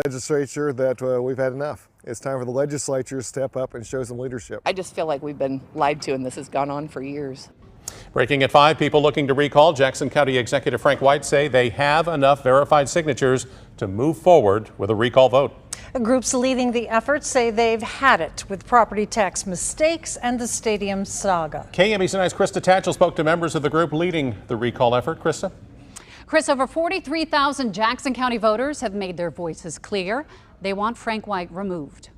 Legislature that we've had enough. It's time for the legislature to step up and show some leadership. I just feel like we've been lied to, and this has gone on for years. Breaking at 5, people looking to recall Jackson County Executive Frank White say they have enough verified signatures to move forward with a recall vote. Groups leading the effort say they've had it with property tax mistakes and the stadium saga. KMBC 9's Krista Tatchell spoke to members of the group leading the recall effort. Krista? Chris, over 43,000 Jackson County voters have made their voices clear. They want Frank White removed.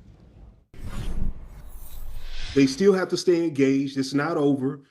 They still have to stay engaged. It's not over.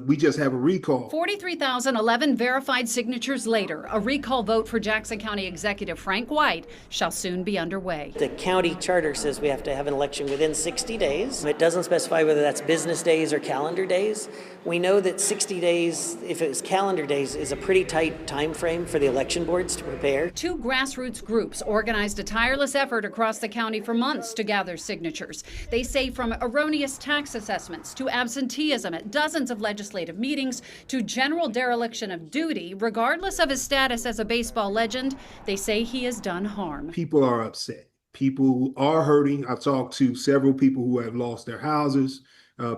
We just have a recall. 43,011 verified signatures later, a recall vote for Jackson County Executive Frank White shall soon be underway. The county charter says we have to have an election within 60 days. It doesn't specify whether that's business days or calendar days. We know that 60 days, if it's calendar days, is a pretty tight time frame for the election boards to prepare. 2 grassroots groups organized a tireless effort across the county for months to gather signatures. They say from erroneous tax assessments to absenteeism at dozens of legislative meetings to general dereliction of duty, regardless of his status as a baseball legend, they say he has done harm. People are upset. People are hurting. I've talked to several people who have lost their houses,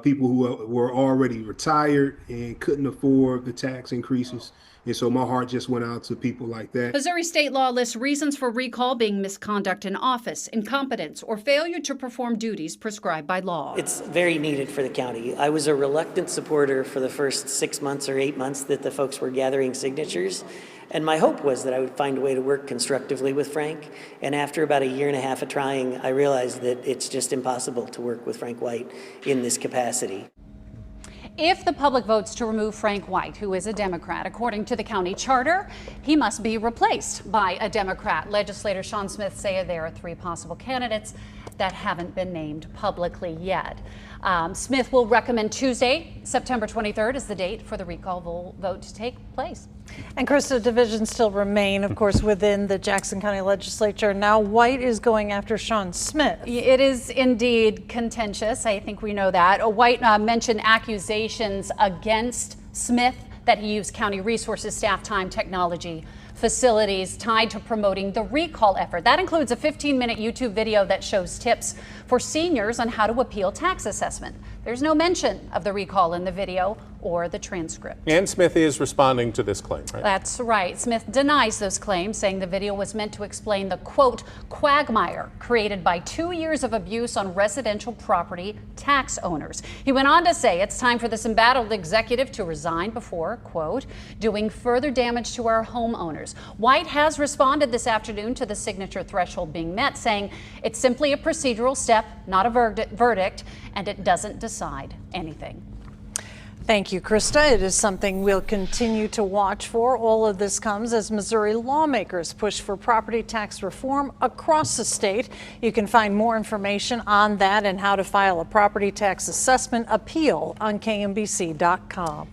people who were already retired and couldn't afford the tax increases. And so my heart just went out to people like that. Missouri state law lists reasons for recall being misconduct in office, incompetence, or failure to perform duties prescribed by law. It's very needed for the county. I was a reluctant supporter for the first 6 months or 8 months that the folks were gathering signatures. And my hope was that I would find a way to work constructively with Frank. And after about a year and a half of trying, I realized that it's just impossible to work with Frank White in this capacity. If the public votes to remove Frank White, who is a Democrat, according to the county charter, he must be replaced by a Democrat. Legislator Sean Smith say there are 3 possible candidates that haven't been named publicly yet. Smith will recommend Tuesday, September 23rd, as the date for the recall vote to take place. And Krista, divisions still remain, of course, within the Jackson County Legislature. Now White is going after Sean Smith. It is indeed contentious. I think we know that. White mentioned accusations against Smith that he used county resources, staff time, technology, facilities tied to promoting the recall effort. That includes a 15-minute YouTube video that shows tips for seniors on how to appeal tax assessment. There's no mention of the recall in the video or the transcript. And Smith is responding to this claim, right? That's right. Smith denies those claims, saying the video was meant to explain the, quote, quagmire created by 2 years of abuse on residential property tax owners. He went on to say it's time for this embattled executive to resign before, quote, doing further damage to our homeowners. White has responded this afternoon to the signature threshold being met, saying it's simply a procedural step, not a verdict, and it doesn't decide anything. Thank you, Krista. It is something we'll continue to watch for. All of this comes as Missouri lawmakers push for property tax reform across the state. You can find more information on that and how to file a property tax assessment appeal on KMBC.com.